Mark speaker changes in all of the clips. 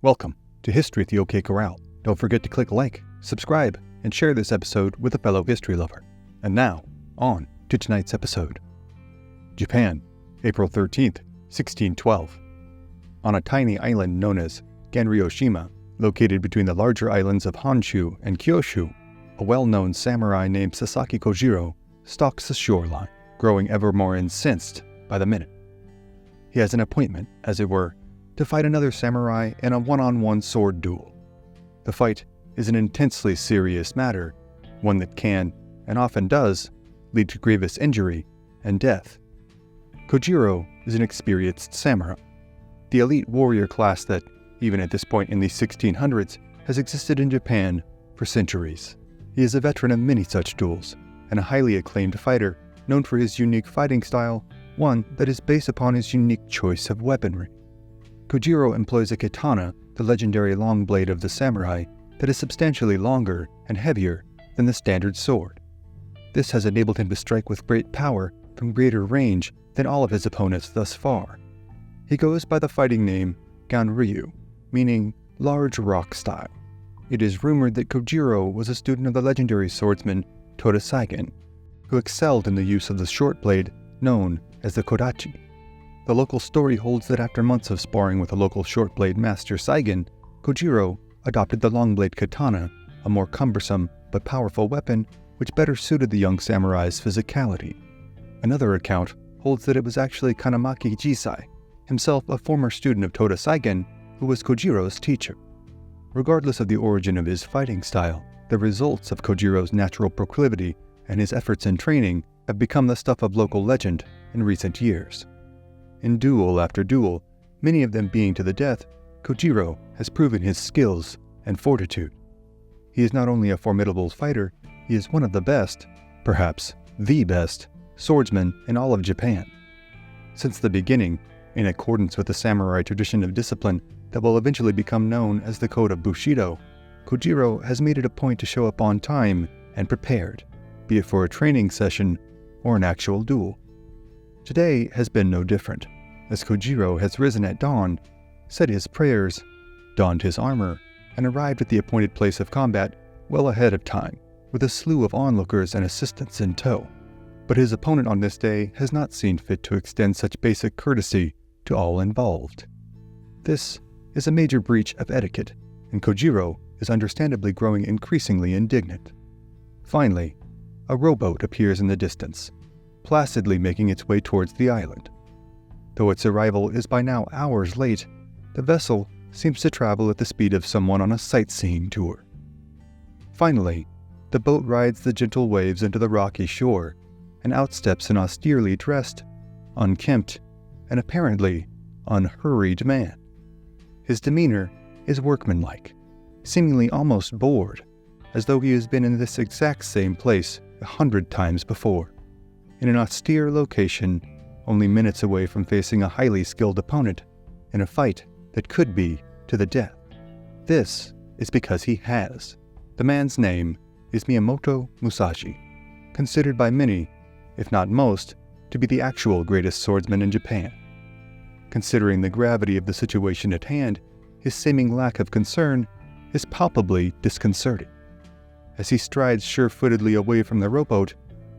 Speaker 1: Welcome to History at the OK Corral. Don't forget to click like, subscribe, and share this episode with a fellow history lover. And now, on to tonight's episode. Japan, April 13th, 1612. On a tiny island known as Ganryoshima, located between the larger islands of Honshu and Kyushu, a well-known samurai named Sasaki Kojiro stalks the shoreline, growing ever more incensed by the minute. He has an appointment, as it were, to fight another samurai in a one-on-one sword duel. The fight is an intensely serious matter, one that can, and often does, lead to grievous injury and death. Kojiro is an experienced samurai, the elite warrior class that, even at this point in the 1600s, has existed in Japan for centuries. He is a veteran of many such duels, and a highly acclaimed fighter known for his unique fighting style, one that is based upon his unique choice of weaponry. Kojiro employs a katana, the legendary long blade of the samurai, that is substantially longer and heavier than the standard sword. This has enabled him to strike with great power from greater range than all of his opponents thus far. He goes by the fighting name Ganryu, meaning large rock style. It is rumored that Kojiro was a student of the legendary swordsman Toda Saigen, who excelled in the use of the short blade known as the kodachi. The local story holds that after months of sparring with a local short blade master Saigen, Kojiro adopted the long blade katana, a more cumbersome but powerful weapon which better suited the young samurai's physicality. Another account holds that it was actually Kanamaki Jisai, himself a former student of Toda Saigen, who was Kojiro's teacher. Regardless of the origin of his fighting style, the results of Kojiro's natural proclivity and his efforts in training have become the stuff of local legend in recent years. In duel after duel, many of them being to the death, Kojiro has proven his skills and fortitude. He is not only a formidable fighter, he is one of the best, perhaps the best, swordsmen in all of Japan. Since the beginning, in accordance with the samurai tradition of discipline that will eventually become known as the Code of Bushido, Kojiro has made it a point to show up on time and prepared, be it for a training session or an actual duel. Today has been no different, as Kojiro has risen at dawn, said his prayers, donned his armor, and arrived at the appointed place of combat well ahead of time, with a slew of onlookers and assistants in tow. But his opponent on this day has not seen fit to extend such basic courtesy to all involved. This is a major breach of etiquette, and Kojiro is understandably growing increasingly indignant. Finally, a rowboat appears in the distance, placidly making its way towards the island. Though its arrival is by now hours late, the vessel seems to travel at the speed of someone on a sightseeing tour. Finally, the boat rides the gentle waves into the rocky shore, and outsteps an austerely dressed, unkempt, and apparently unhurried man. His demeanor is workmanlike, seemingly almost bored, as though he has been in this exact same place 100 times before, in an austere location only minutes away from facing a highly skilled opponent in a fight that could be to the death. This is because he has. The man's name is Miyamoto Musashi, considered by many, if not most, to be the actual greatest swordsman in Japan. Considering the gravity of the situation at hand, his seeming lack of concern is palpably disconcerting. As he strides sure-footedly away from the rowboat,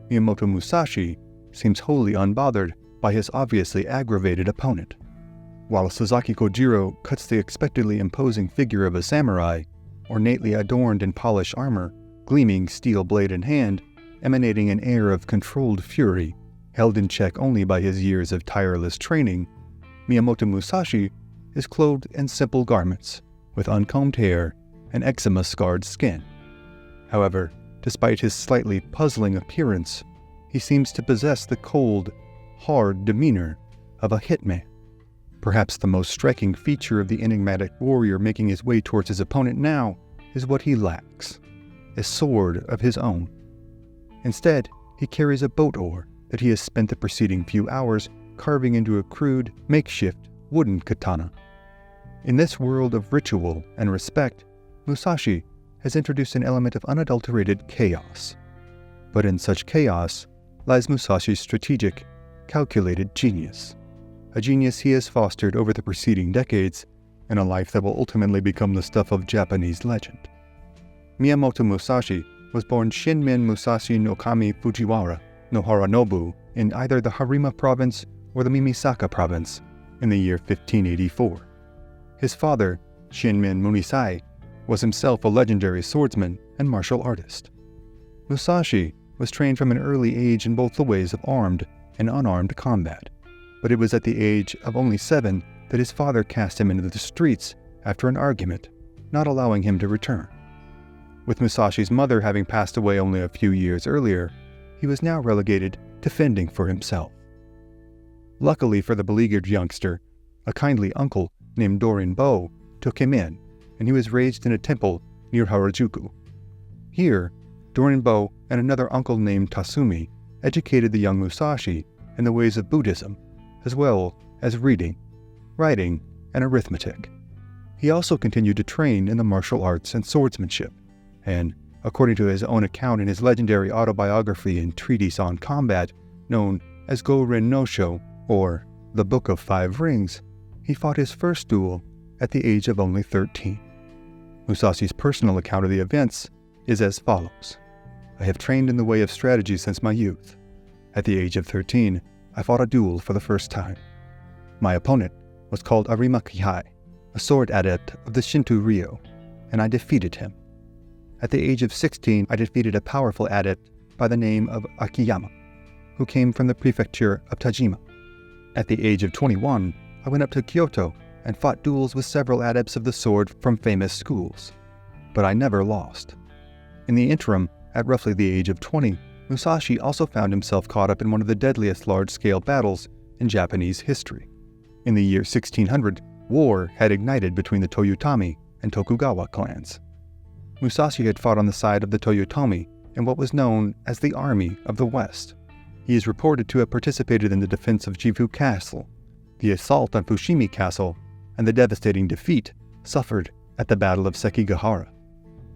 Speaker 1: Miyamoto Musashi seems wholly unbothered by his obviously aggravated opponent. While Sasaki Kojiro cuts the expectedly imposing figure of a samurai, ornately adorned in polished armor, gleaming steel blade in hand, emanating an air of controlled fury, held in check only by his years of tireless training, Miyamoto Musashi is clothed in simple garments, with uncombed hair and eczema-scarred skin. However, despite his slightly puzzling appearance, he seems to possess the cold, hard demeanor of a hitman. Perhaps the most striking feature of the enigmatic warrior making his way towards his opponent now is what he lacks: a sword of his own. Instead, he carries a boat oar that he has spent the preceding few hours carving into a crude, makeshift wooden katana. In this world of ritual and respect, Musashi has introduced an element of unadulterated chaos. But in such chaos lies Musashi's strategic, calculated genius. A genius he has fostered over the preceding decades, and a life that will ultimately become the stuff of Japanese legend. Miyamoto Musashi was born Shinmin Musashi no Kami Fujiwara no Haranobu in either the Harima province or the Mimisaka province in the year 1584. His father, Shinmin Munisai, was himself a legendary swordsman and martial artist. Musashi was trained from an early age in both the ways of armed and unarmed combat, but it was at the age of only 7 that his father cast him into the streets after an argument, not allowing him to return. With Musashi's mother having passed away only a few years earlier, he was now relegated to fending for himself. Luckily for the beleaguered youngster, a kindly uncle named Dorin-bo took him in, and he was raised in a temple near Harajuku. Here, Dorin-bo and another uncle named Tasumi educated the young Musashi in the ways of Buddhism, as well as reading, writing, and arithmetic. He also continued to train in the martial arts and swordsmanship, and, according to his own account in his legendary autobiography and treatise on combat known as Go-Rin no Sho, or the Book of Five Rings, he fought his first duel at the age of only 13. Musashi's personal account of the events is as follows. I have trained in the way of strategy since my youth. At the age of 13, I fought a duel for the first time. My opponent was called Arima Kihai, a sword adept of the Shinto Ryo, and I defeated him. At the age of 16, I defeated a powerful adept by the name of Akiyama, who came from the prefecture of Tajima. At the age of 21, I went up to Kyoto and fought duels with several adepts of the sword from famous schools, but I never lost. In the interim, at roughly the age of 20, Musashi also found himself caught up in one of the deadliest large-scale battles in Japanese history. In the year 1600, war had ignited between the Toyotomi and Tokugawa clans. Musashi had fought on the side of the Toyotomi in what was known as the Army of the West. He is reported to have participated in the defense of Jifu Castle, the assault on Fushimi Castle, and the devastating defeat suffered at the Battle of Sekigahara.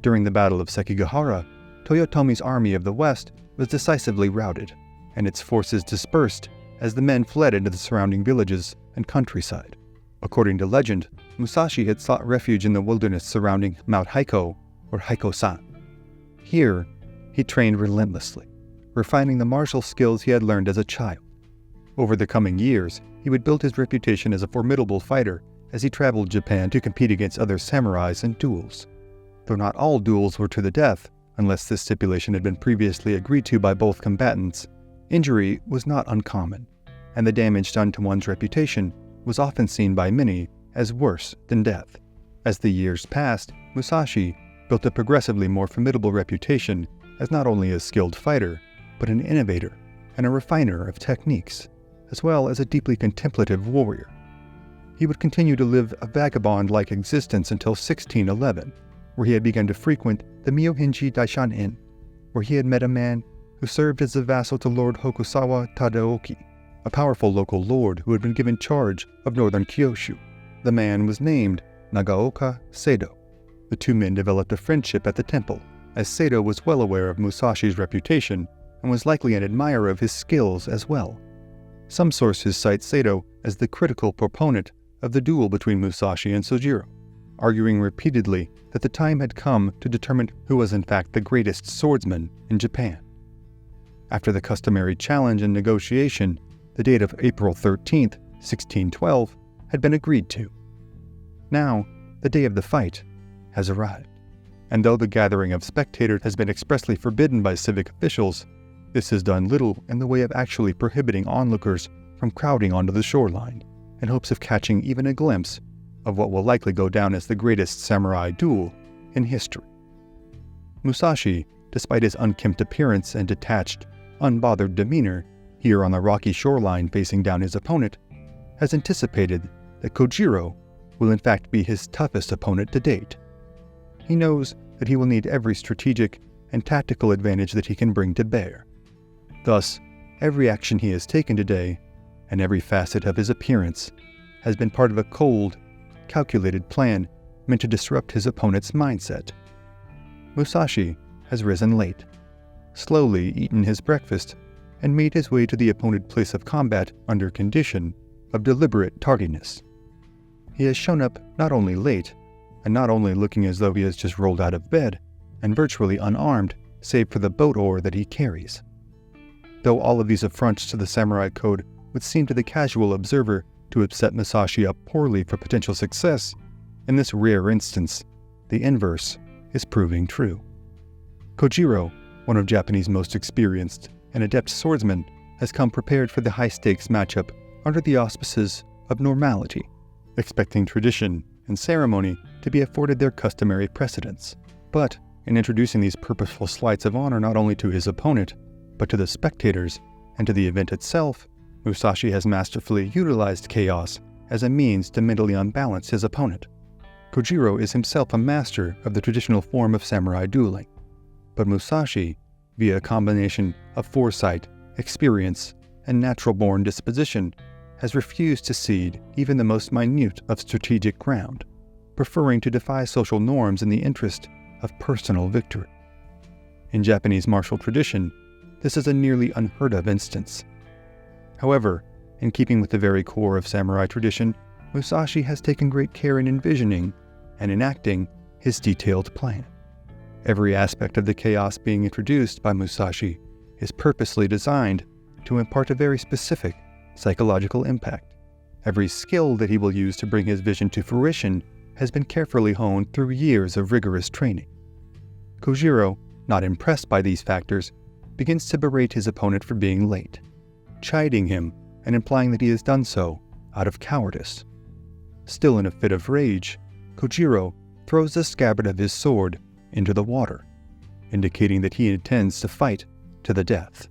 Speaker 1: During the Battle of Sekigahara, Toyotomi's Army of the West was decisively routed, and its forces dispersed as the men fled into the surrounding villages and countryside. According to legend, Musashi had sought refuge in the wilderness surrounding Mount Haiko, or Haiko-san. Here, he trained relentlessly, refining the martial skills he had learned as a child. Over the coming years, he would build his reputation as a formidable fighter as he traveled Japan to compete against other samurais in duels. Though not all duels were to the death, unless this stipulation had been previously agreed to by both combatants, injury was not uncommon, and the damage done to one's reputation was often seen by many as worse than death. As the years passed, Musashi built a progressively more formidable reputation as not only a skilled fighter, but an innovator and a refiner of techniques, as well as a deeply contemplative warrior. He would continue to live a vagabond-like existence until 1611, where he had begun to frequent the Myohinji Daishan Inn, where he had met a man who served as a vassal to Lord Hokusawa Tadaoki, a powerful local lord who had been given charge of northern Kyushu. The man was named Nagaoka Sado. The two men developed a friendship at the temple, as Sado was well aware of Musashi's reputation and was likely an admirer of his skills as well. Some sources cite Sado as the critical proponent of the duel between Musashi and Sojiro, arguing repeatedly that the time had come to determine who was in fact the greatest swordsman in Japan. After the customary challenge and negotiation, the date of April 13th, 1612, had been agreed to. Now, the day of the fight has arrived, and though the gathering of spectators has been expressly forbidden by civic officials, this has done little in the way of actually prohibiting onlookers from crowding onto the shoreline in hopes of catching even a glimpse of what will likely go down as the greatest samurai duel in history. Musashi, despite his unkempt appearance and detached, unbothered demeanor here on the rocky shoreline facing down his opponent, has anticipated that Kojiro will in fact be his toughest opponent to date. He knows that he will need every strategic and tactical advantage that he can bring to bear. Thus, every action he has taken today, and every facet of his appearance, has been part of a cold, calculated plan meant to disrupt his opponent's mindset. Musashi has risen late, slowly eaten his breakfast, and made his way to the appointed place of combat under condition of deliberate tardiness. he has shown up not only late, and not only looking as though he has just rolled out of bed, and virtually unarmed save for the boat oar that he carries. Though all of these affronts to the samurai code would seem to the casual observer to have set Musashi up poorly for potential success, in this rare instance, the inverse is proving true. Kojiro, one of Japanese most experienced and adept swordsmen, has come prepared for the high-stakes matchup under the auspices of normality, expecting tradition and ceremony to be afforded their customary precedence. But in introducing these purposeful slights of honor not only to his opponent, but to the spectators and to the event itself, Musashi has masterfully utilized chaos as a means to mentally unbalance his opponent. Kojiro is himself a master of the traditional form of samurai dueling, but Musashi, via a combination of foresight, experience, and natural-born disposition, has refused to cede even the most minute of strategic ground, preferring to defy social norms in the interest of personal victory. In Japanese martial tradition, this is a nearly unheard-of instance. However, in keeping with the very core of samurai tradition, Musashi has taken great care in envisioning and enacting his detailed plan. Every aspect of the chaos being introduced by Musashi is purposely designed to impart a very specific psychological impact. Every skill that he will use to bring his vision to fruition has been carefully honed through years of rigorous training. Kojiro, not impressed by these factors, begins to berate his opponent for being late, chiding him and implying that he has done so out of cowardice. Still in a fit of rage, Kojiro throws the scabbard of his sword into the water, indicating that he intends to fight to the death.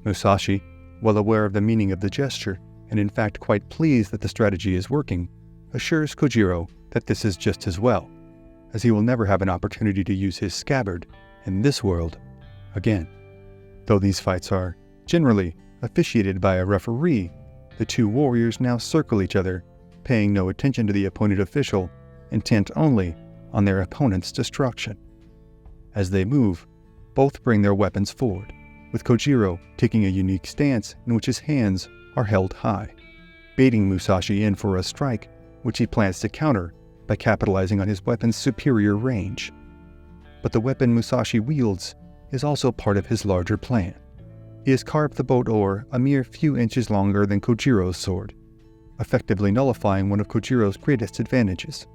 Speaker 1: Musashi, well aware of the meaning of the gesture and in fact quite pleased that the strategy is working, assures Kojiro that this is just as well, as he will never have an opportunity to use his scabbard in this world again. Though these fights are generally officiated by a referee, the two warriors now circle each other, paying no attention to the appointed official, intent only on their opponent's destruction. As they move, both bring their weapons forward, with Kojiro taking a unique stance in which his hands are held high, baiting Musashi in for a strike which he plans to counter by capitalizing on his weapon's superior range. But the weapon Musashi wields is also part of his larger plan. He has carved the boat oar a mere few inches longer than Kojiro's sword, effectively nullifying one of Kojiro's greatest advantages.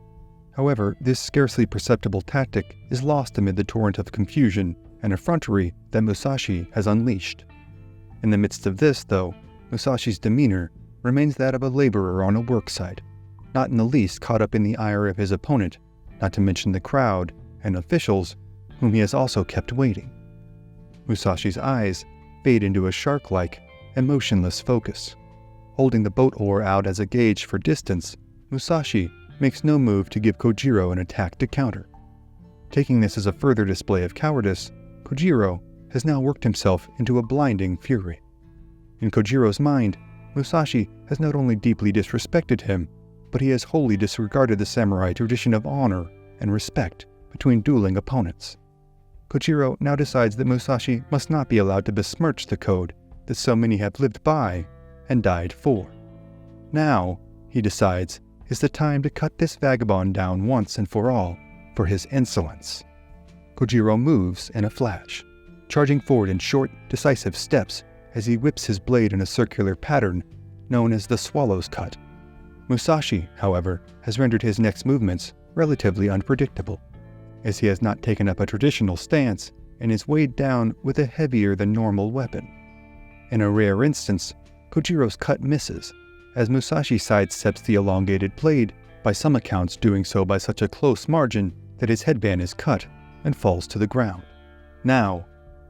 Speaker 1: However, this scarcely perceptible tactic is lost amid the torrent of confusion and effrontery that Musashi has unleashed. In the midst of this, though, Musashi's demeanor remains that of a laborer on a worksite, not in the least caught up in the ire of his opponent, not to mention the crowd and officials whom he has also kept waiting. Musashi's eyes fade into a shark-like, emotionless focus. Holding the boat oar out as a gauge for distance, Musashi makes no move to give Kojiro an attack to counter. Taking this as a further display of cowardice, Kojiro has now worked himself into a blinding fury. In Kojiro's mind, Musashi has not only deeply disrespected him, but he has wholly disregarded the samurai tradition of honor and respect between dueling opponents. Kojiro now decides that Musashi must not be allowed to besmirch the code that so many have lived by and died for. Now, he decides, is the time to cut this vagabond down once and for all for his insolence. Kojiro moves in a flash, charging forward in short, decisive steps as he whips his blade in a circular pattern known as the swallow's cut. Musashi, however, has rendered his next movements relatively unpredictable, as he has not taken up a traditional stance and is weighed down with a heavier than normal weapon. In a rare instance, Kojiro's cut misses, as Musashi sidesteps the elongated blade, by some accounts doing so by such a close margin that his headband is cut and falls to the ground. Now,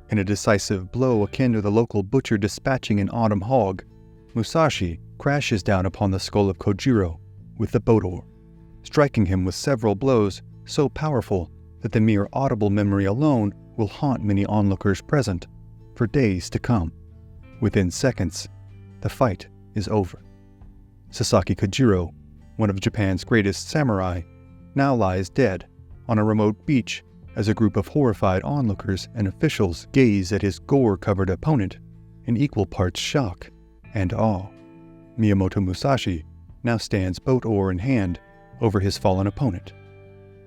Speaker 1: in a decisive blow akin to the local butcher dispatching an autumn hog, Musashi crashes down upon the skull of Kojiro with the boat oar, striking him with several blows so powerful that the mere audible memory alone will haunt many onlookers present for days to come. Within seconds, the fight is over. Sasaki Kojiro, one of Japan's greatest samurai, now lies dead on a remote beach as a group of horrified onlookers and officials gaze at his gore-covered opponent in equal parts shock and awe. Miyamoto Musashi, now stands boat oar in hand over his fallen opponent.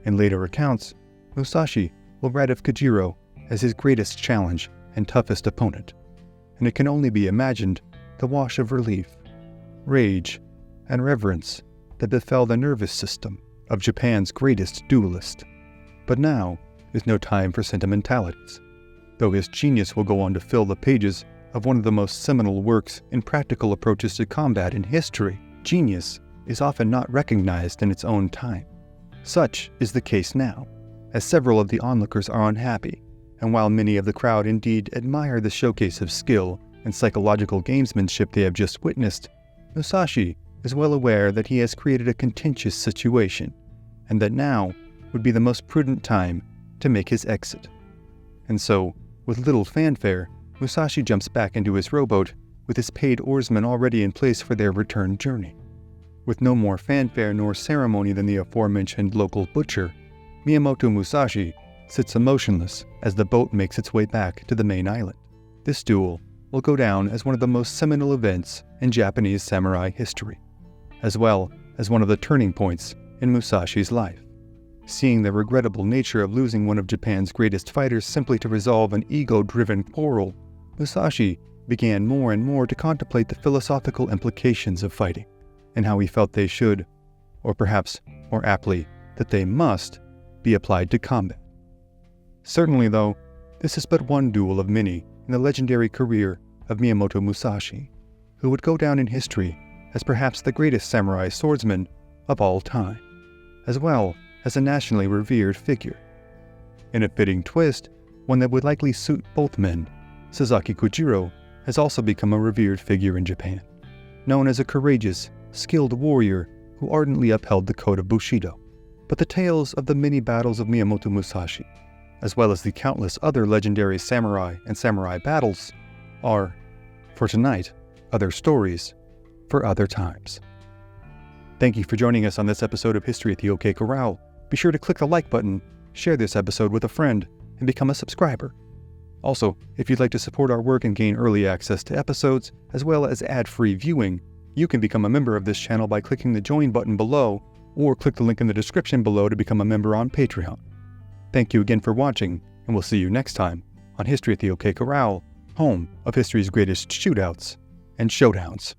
Speaker 1: In later accounts, Musashi will write of Kojiro as his greatest challenge and toughest opponent, and it can only be imagined the wash of relief, rage, and reverence that befell the nervous system of Japan's greatest duelist. But now is no time for sentimentalities. Though his genius will go on to fill the pages of one of the most seminal works in practical approaches to combat in history, genius is often not recognized in its own time. Such is the case now, as several of the onlookers are unhappy, and while many of the crowd indeed admire the showcase of skill and psychological gamesmanship they have just witnessed, Musashi is well aware that he has created a contentious situation, and that now would be the most prudent time to make his exit. And so, with little fanfare, Musashi jumps back into his rowboat with his paid oarsmen already in place for their return journey. With no more fanfare nor ceremony than the aforementioned local butcher, Miyamoto Musashi sits emotionless as the boat makes its way back to the main island. This duel will go down as one of the most seminal events in Japanese samurai history, as well as one of the turning points in Musashi's life. Seeing the regrettable nature of losing one of Japan's greatest fighters simply to resolve an ego-driven quarrel, Musashi began more and more to contemplate the philosophical implications of fighting, and how he felt they should, or perhaps more aptly, that they must, be applied to combat. Certainly, though, this is but one duel of many in the legendary career of Miyamoto Musashi, who would go down in history as perhaps the greatest samurai swordsman of all time, as well as a nationally revered figure. In a fitting twist, one that would likely suit both men, Sasaki Kojiro has also become a revered figure in Japan, known as a courageous, skilled warrior who ardently upheld the code of Bushido. But the tales of the many battles of Miyamoto Musashi, as well as the countless other legendary samurai and samurai battles, are, for tonight, other stories for other times. Thank you for joining us on this episode of History at the OK Corral. Be sure to click the like button, share this episode with a friend, and become a subscriber. Also, if you'd like to support our work and gain early access to episodes, as well as ad-free viewing, you can become a member of this channel by clicking the join button below, or click the link in the description below to become a member on Patreon. Thank you again for watching, and we'll see you next time on History at the OK Corral, home of history's greatest shootouts and showdowns.